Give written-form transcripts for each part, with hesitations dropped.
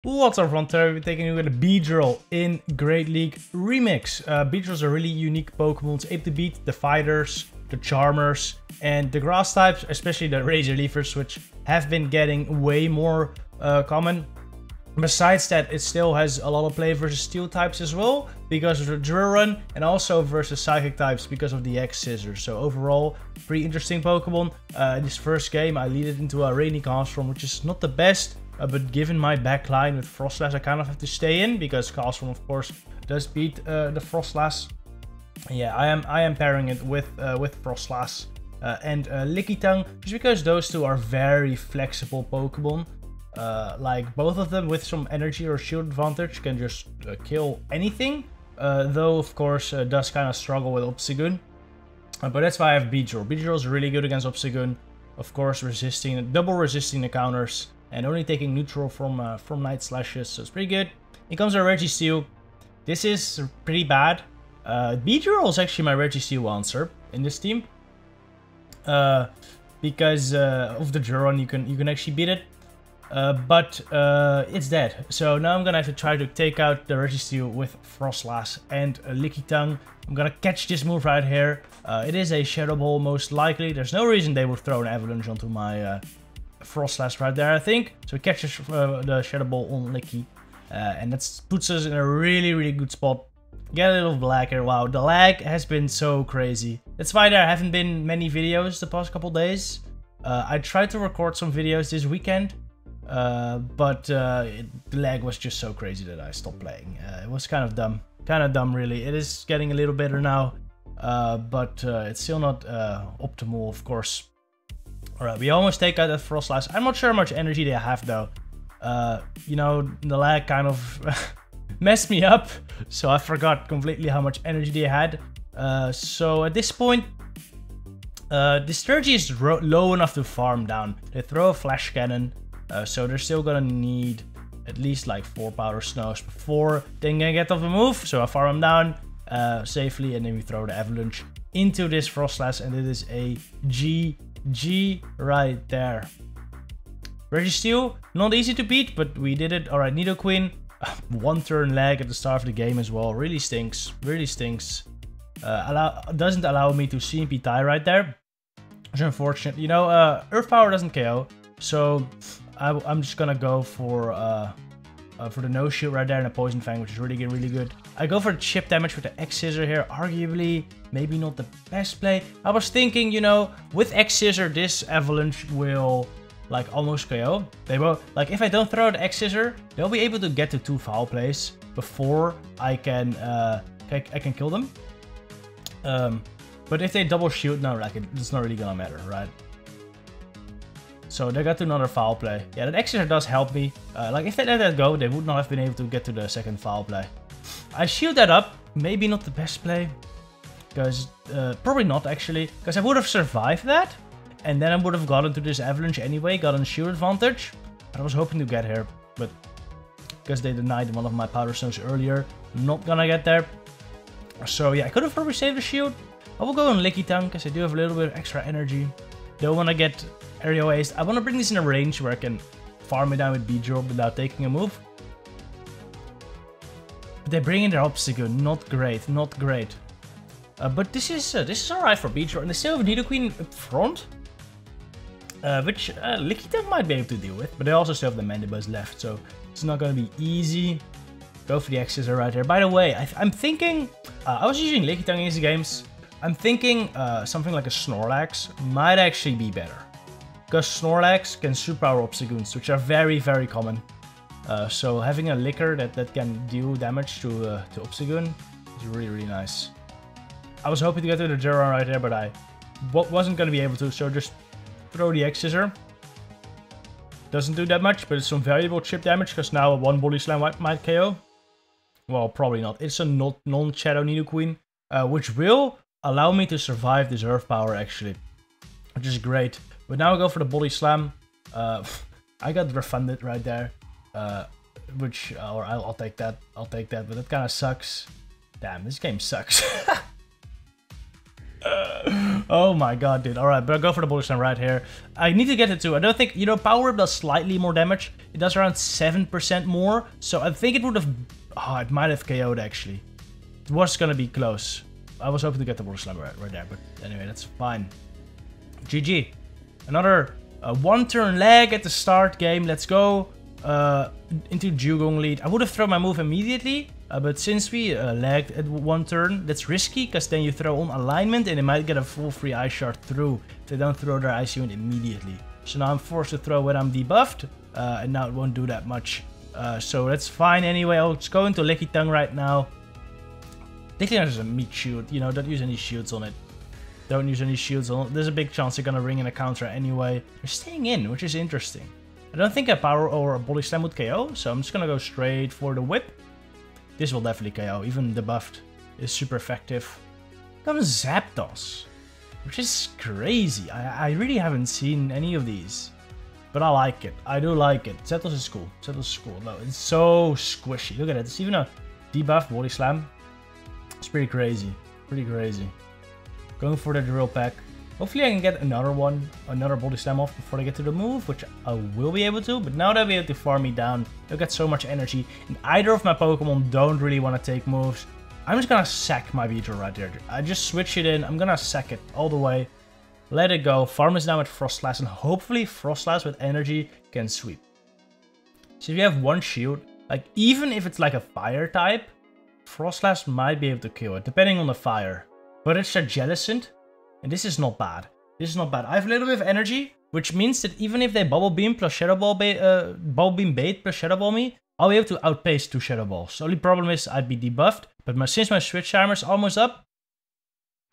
What's up, everyone? Today we're taking a look at the Beedrill in Great League Remix. Beedrill is a really unique Pokemon. It's able to beat the fighters, the charmers, and the grass types, especially the razor leafers, which have been getting way more common. Besides that, it still has a lot of play versus steel types as well, because of the drill run, and also versus psychic types because of the X-Scissors. So overall, pretty interesting Pokemon. In this first game, I lead it into a rainy Castform, which is not the best. But given my backline with Froslass, I kind of have to stay in because Castform, of course, does beat the Froslass. Yeah, I am pairing it with Froslass and Lickitung, just because those two are very flexible Pokemon. Like both of them with some energy or shield advantage can just kill anything. Though of course does kind of struggle with Obstagoon. But that's why I have Beedrill. Beedrill is really good against Obstagoon. Of course, double resisting the counters. And only taking neutral from Night Slashes, so it's pretty good. It comes with Registeel. This is pretty bad. Beedrill is actually my Registeel answer in this team. Because of the drill run, you can actually beat it. But it's dead. So now I'm gonna have to try to take out the Registeel with Froslass and Lickitung. I'm gonna catch this move right here. It is a Shadow Ball most likely. There's no reason they would throw an Avalanche onto my Froslass right there, I think. So it catches the Shadow Ball on Licky. And that puts us in a really good spot. Get a little black here. Wow, the lag has been so crazy. That's why there haven't been many videos the past couple days. I tried to record some videos this weekend. But the lag was just so crazy that I stopped playing. It was kind of dumb. Kind of dumb, really. It is getting a little better now. But it's still not optimal, of course. Alright, we almost take out that Froslass. I'm not sure how much energy they have, though. You know, the lag kind of messed me up. So I forgot completely how much energy they had. So at this point, the strategy is low enough to farm down. They throw a Flash Cannon. So they're still gonna need at least like 4 Powder Snows before they can get off the move. So I farm them down safely, and then we throw the Avalanche into this Froslass, and it is a GG right there. Registeel, not easy to beat, but we did it. Alright, Nidoqueen, 1 turn lag at the start of the game as well. Really stinks, really stinks. Doesn't allow me to CMP tie right there, which is unfortunate. You know, Earth Power doesn't KO, so I'm just gonna go for the no shield right there and a Poison Fang, which is really good. I go for the chip damage with the X-Scissor here. Arguably, maybe not the best play. I was thinking, you know, with X-Scissor, this Avalanche will like almost KO. They will, like, if I don't throw the X-Scissor, they'll be able to get to 2 foul plays before I can kill them. But if they double shield, no, like it's not really gonna matter, right? So they got to another foul play. Yeah, that X-Scissor does help me. Like if they let that go, they would not have been able to get to the second foul play. I shield that up. Maybe not the best play. Because, probably not actually. Because I would have survived that. And then I would have gotten to this Avalanche anyway. Gotten shield advantage. I was hoping to get here. But because they denied one of my Powder Stones earlier, not gonna get there. So yeah, I could have probably saved the shield. I will go on Lickitung because I do have a little bit of extra energy. Don't want to get aerial aced. I want to bring this in a range where I can farm it down with Beedrill without taking a move. But they bring in their Obstagoon. Not great, not great. But this is alright for Beedrill. And they still have Nidoqueen up front, which Lickitung might be able to deal with. But they also still have the Mandibuzz left, so it's not going to be easy. Go for the X-Scissor right here. By the way, I'm thinking, I was using Lickitung in these games. I'm thinking something like a Snorlax might actually be better. Because Snorlax can superpower Obstagoons, which are very common. So having a Licker that can deal damage to Obstagoon is really nice. I was hoping to get to the Zero right there, but I wasn't going to be able to, so just throw the X-Scissor. Doesn't do that much, but it's some valuable chip damage, because now a 1 Body Slam might KO. Well, probably not. It's a non-Shadow Nidoqueen, which will allow me to survive this Earth Power, actually. Which is great. But now I go for the Body Slam. I got refunded right there. Or I'll take that. I'll take that, but that kind of sucks. Damn, this game sucks. Oh my god, dude. Alright, but I'll go for the Body Slam right here. I need to get it too. I don't think, you know, Power Up does slightly more damage. It does around 7% more. So I think it would have... Oh, it might have KO'd actually. It was gonna be close. I was hoping to get the Body Slam right there, but anyway, that's fine. GG. Another one turn lag at the start game. Let's go into Dugong lead. I would have thrown my move immediately, but since we lagged at one turn, that's risky because then you throw on alignment and they might get a full free ice shard through if they don't throw their ice unit immediately. So now I'm forced to throw when I'm debuffed, and now it won't do that much. So that's fine anyway. I'll just go into Licky Tongue right now. Licky Tongue is a meat shield, you know, don't use any shields on it. Don't use any shields on it. There's a big chance they're gonna ring in a counter anyway. They're staying in, which is interesting. I don't think a Power or a Body Slam would KO, so I'm just gonna go straight for the Whip. This will definitely KO, even debuffed is super effective. Comes Zapdos, which is crazy. I really haven't seen any of these, but I like it. I do like it. Zapdos is cool. Zapdos is cool. No, it's so squishy. Look at it. It's even a debuff Body Slam. It's pretty crazy. Pretty crazy. Going for the drill pack. Hopefully I can get another one, another Body Slam off before I get to the move, which I will be able to. But now they'll be able to farm me down. They'll get so much energy. And either of my Pokemon don't really want to take moves. I'm just gonna sack my Beedrill right there. I just switch it in. I'm gonna sack it all the way. Let it go. Farm is now with Froslass. And hopefully Froslass with energy can sweep. So if you have one shield, like even if it's like a fire type, Froslass might be able to kill it, depending on the fire. But it's a Jellicent, and this is not bad. This is not bad. I have a little bit of energy, which means that even if they Bubble Beam plus Shadow Ball Bubble Beam Bait plus Shadow Ball me, I'll be able to outpace 2 Shadow Balls. The only problem is I'd be debuffed, but since my Switch timer is almost up,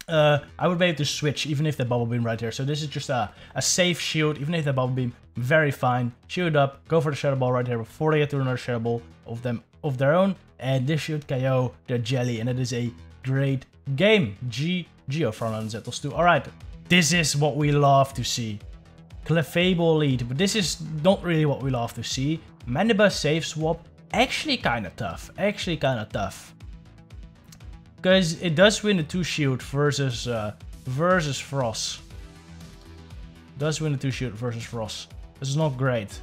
I would be able to switch even if they Bubble Beam right here. So this is just a safe shield, even if they Bubble Beam, very fine. Shield up, go for the Shadow Ball right here before they get to another Shadow Ball of their own, and this should KO the Jelly, and it is a great game. Geo Frontline Zettles too. Alright, this is what we love to see. Clefable lead, but this is not really what we love to see. Mandibuzz save swap, actually kind of tough. Actually kind of tough. Because it does win the 2 shield versus Frost. Does win the 2 shield versus Frost. This is not great.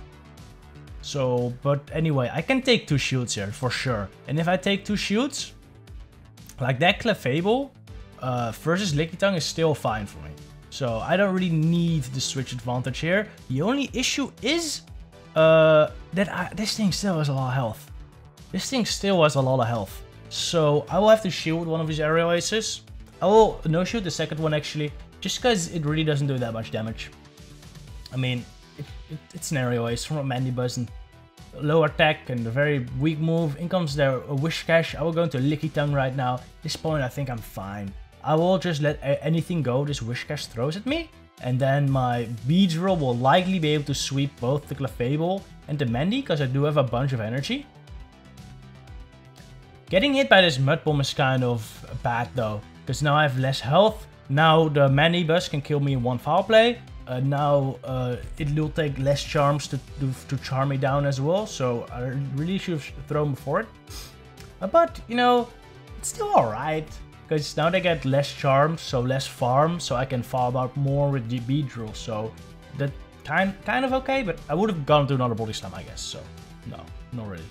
So, but anyway, I can take 2 shields here for sure. And if I take 2 shields, like that Clefable versus Licky Tongue is still fine for me. So I don't really need the switch advantage here. The only issue is that this thing still has a lot of health. This thing still has a lot of health. So I will have to shield one of these aerial aces. I will no shield the second one actually, just because it really doesn't do that much damage. I mean, it's an aerial ace from a Mandibuzz and low attack and a very weak move. In comes their Whiscash. I will go into Licky Tongue right now. At this point I think I'm fine. I will just let anything go this Whiscash throws at me. And then my Beedrill will likely be able to sweep both the Clefable and the Mandy, because I do have a bunch of energy. Getting hit by this Mud Bomb is kind of bad though, because now I have less health. Now the Mandibuzz can kill me in one foul play. Now it will take less charms to charm me down as well, so I really should have thrown before it. But, you know, it's still alright, because now they get less charms, so less farm, so I can farm out more with the Beedrill, so that kind of okay, but I would have gone to another Body Slam, I guess, so no, not really.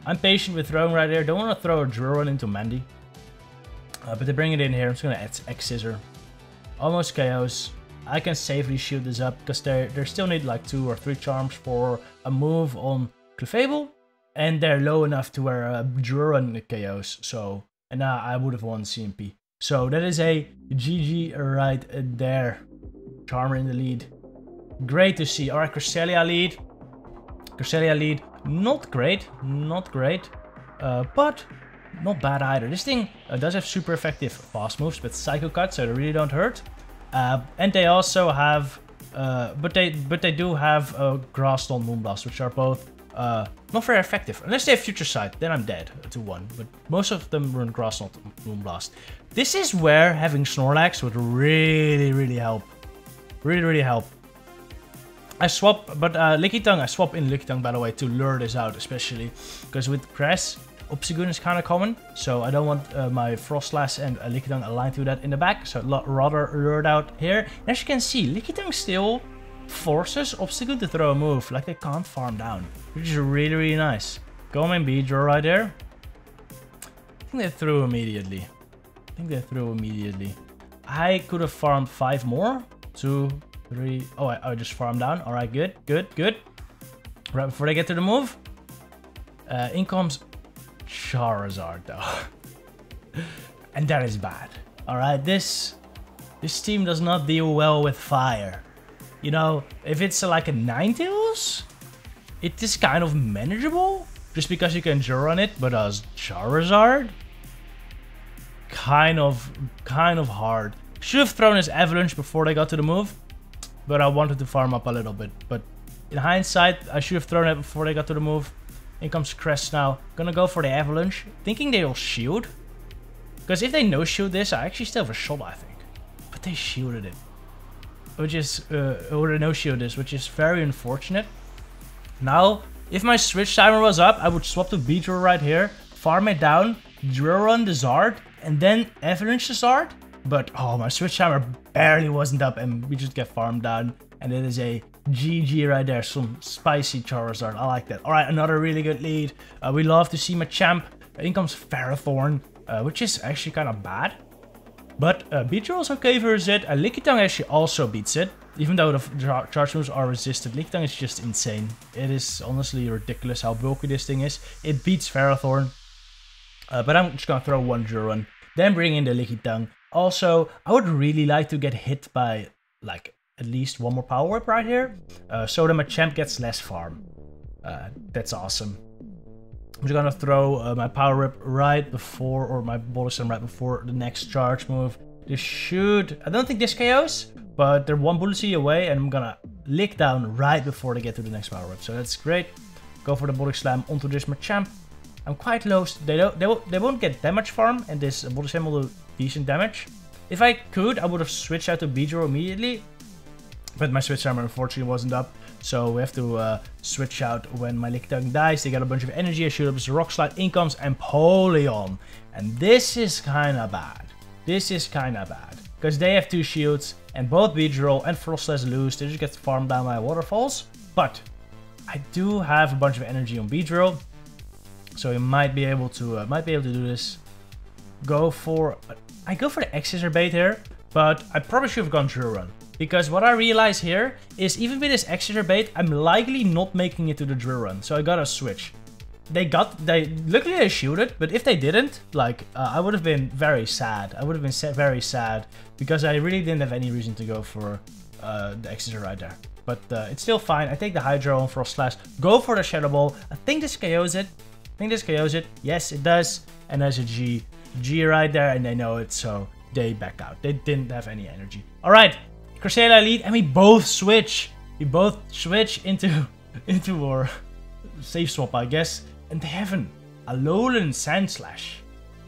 I'm patient with throwing right there. Don't want to throw a Drill Run into Mandy, but they bring it in here. I'm just going to add X-Scissor. Almost KOs. I can safely shield this up because they still need like 2 or 3 charms for a move on Clefable, and they're low enough to where a Drill Run KOs. So, and now I would have won CMP. So that is a GG right there. Charmer in the lead. Great to see. Alright, Cresselia lead. Cresselia lead. Not great. Not great. But not bad either. This thing does have super effective fast moves with Psycho Cut, so they really don't hurt. And they also have, but they do have Grass Stomp, Moonblast, which are both not very effective. Unless they have Future Sight, then I'm dead to 1. But most of them run Grass Stomp, Moonblast. This is where having Snorlax would really help. Really help. I swap, but Lickitung, I swap in Lickitung, by the way, to lure this out, especially. Because with Cress, Obstagoon is kind of common. So I don't want my Froslass and Lickitung aligned to that in the back. So rather lure it out here. And as you can see, Lickitung still forces Obstagoon to throw a move. Like they can't farm down. Which is really, really nice. Go on Beedrill right there. I think they threw immediately. I could have farmed 5 more. 2, 3. Oh, I just farmed down. Alright, good. Right before they get to the move. In comes Charizard, though. And that is bad. Alright, this team does not deal well with fire. You know, if it's like a Ninetales, it is kind of manageable. Just because you can Jura on it, but as Charizard, kind of hard. Should have thrown his Avalanche before they got to the move, but I wanted to farm up a little bit. But in hindsight, I should have thrown it before they got to the move. In comes Crest now. Gonna go for the Avalanche, thinking they'll shield. Because if they no-shield this, I actually still have a shot, I think. But they shielded it. Which is, or no-shield this, which is very unfortunate. Now, if my switch timer was up, I would swap to Beedrill right here, farm it down, drill run the Zard, and then Avalanche the Zard. But, oh, my switch timer barely wasn't up and we just get farmed down. And it is a GG right there. Some spicy Charizard. I like that. Alright, another really good lead. We love to see Machamp. In comes Ferrothorn, which is actually kind of bad. But Beedrill also covers it. Lickitung actually also beats it. Even though the charge moves are resisted, Lickitung is just insane. It is honestly ridiculous how bulky this thing is. It beats Ferrothorn. But I'm just gonna throw one Juron. Then bring in the Lickitung. Also, I would really like to get hit by, like, at least one more Power Whip right here. So that Machamp gets less farm. That's awesome. I'm just gonna throw my Power Whip right before, or my Body Slam right before the next charge move. This should, I don't think this KOs, but they're one Bullet Seed away, and I'm gonna lick down right before they get to the next Power Whip. So that's great. Go for the Body Slam onto this Machamp. I'm quite low. They won't get that much farm, and this Body Slam will do decent damage. If I could, I would have switched out to Beedrill immediately, but my switch timer unfortunately wasn't up. So we have to switch out when my Lickitung dies. They got a bunch of energy. I shoot up as Rock Slide, in comes Empoleon. And this is kind of bad. Because they have 2 shields, and both Beedrill and Froslass lose. They just get farmed down by waterfalls. But I do have a bunch of energy on Beedrill, so we might be able to do this. I go for the Exacerbate here, but I probably should have gone Drill Run. Because what I realize here is even with this Exacerbate, I'm likely not making it to the Drill Run. So I gotta switch. Luckily they shielded, but if they didn't, like, I would have been very sad. Very sad because I really didn't have any reason to go for the Exeter right there. But it's still fine. I take the Hydro on Froslass, go for the Shadow Ball. I think this KOs it. Yes, it does. And there's a G right there, and they know it, so they back out. They didn't have any energy. All right. Cresselia lead, and we both switch. Into our safe swap, I guess. And they have an Alolan Sandslash,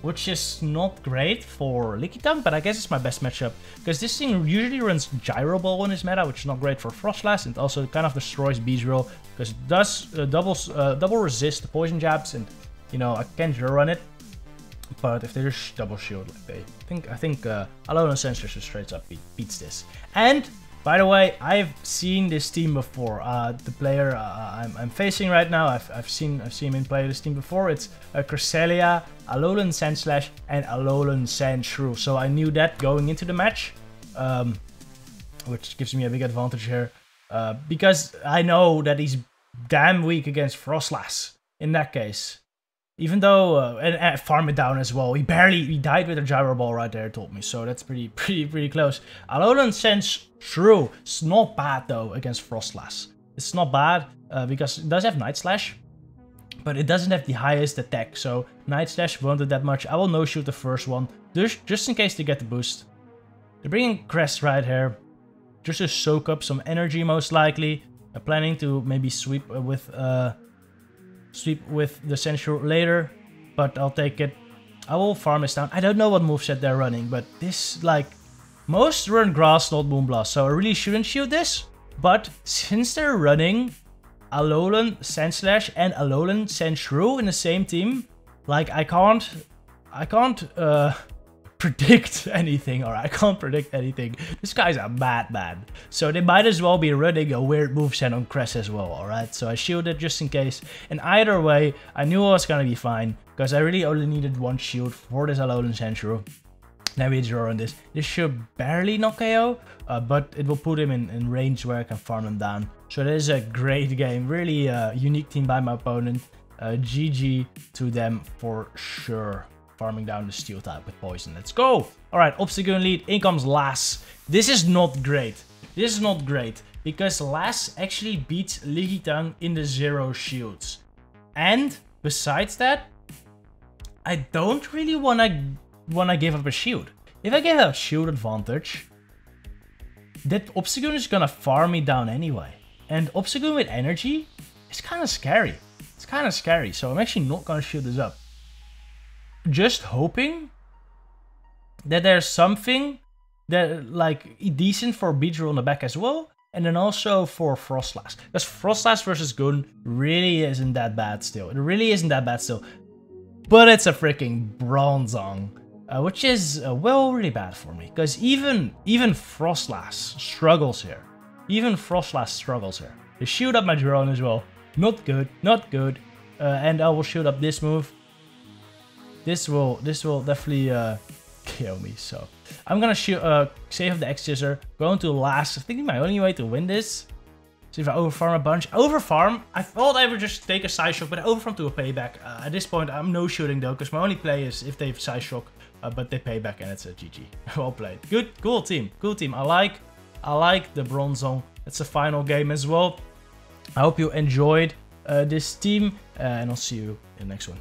which is not great for Lickitung, but I guess it's my best matchup. Because this thing usually runs Gyro Ball in his meta, which is not great for Froslass, and also kind of destroys Beedrill, because it does double resist the poison jabs, and, you know, I can Gyro run it. But if they just double shield, like I think Alolan Sandslash just straight up beats this. And by the way, I've seen this team before. The player I'm facing right now, I've seen him play this team before. It's Cresselia, Alolan Sandslash, and Alolan Sandshrew. So I knew that going into the match, which gives me a big advantage here, because I know that he's damn weak against Froslass in that case. Even though, and farm it down as well. He died with a Gyro Ball right there, told me. So that's pretty close. Alolan Sandshrew. It's not bad though against Froslass. It's not bad because it does have Night Slash, but it doesn't have the highest attack. So Night Slash won't do that much. I will no shoot the first one, just in case they get the boost. They're bringing Crest right here, just to soak up some energy most likely. I'm planning to maybe sweep with the Sandshrew later, but I'll take it. I will farm this down. I don't know what moveset they're running, but this, like, most run Grass, not Moonblast, so I really shouldn't shoot this. But since they're running Alolan Sandslash and Alolan Sandshrew in the same team, like I can't predict anything, or I can't predict anything. This guy's a madman. So they might as well be running a weird moveset on Cress as well, alright? So I shielded just in case. And either way, I knew I was gonna be fine, because I really only needed one shield for this Alolan Sandshrew. Now we draw on this. This should barely knock KO, but it will put him in range where I can farm him down. So that is a great game. Really unique team by my opponent. GG to them for sure. Farming down the steel type with poison. Let's go! Alright, Obstagoon lead. In comes Lass. This is not great. This is not great. Because Lass actually beats Lickitung in the 0 shields. And besides that, I don't really wanna give up a shield. If I give up shield advantage, that Obstagoon is gonna farm me down anyway. And Obstagoon with energy is kind of scary. It's kind of scary, so I'm actually not gonna shield this up. Just hoping that there's something that like decent for Beedrill on the back as well, and then also for Froslass. Because Froslass versus Gun really isn't that bad still. It really isn't that bad still. But it's a freaking Bronzong. Which is, well, really bad for me. Because even Froslass struggles here. Even Froslass struggles here. They shield up my drone as well. Not good, not good. And I will shield up this move. This will definitely kill me. So I'm gonna save up the X-Scissor. Going to Lass. I think my only way to win this. See if I overfarm a bunch. Overfarm? I thought I would just take a Side Shock, but I overfarm to a payback. At this point, I'm no shooting though, because my only play is if they have Side Shock, but they pay back and it's a GG. Well played. Good, cool team. Cool team. I like the Bronzong. It's a final game as well. I hope you enjoyed this team, and I'll see you in the next one.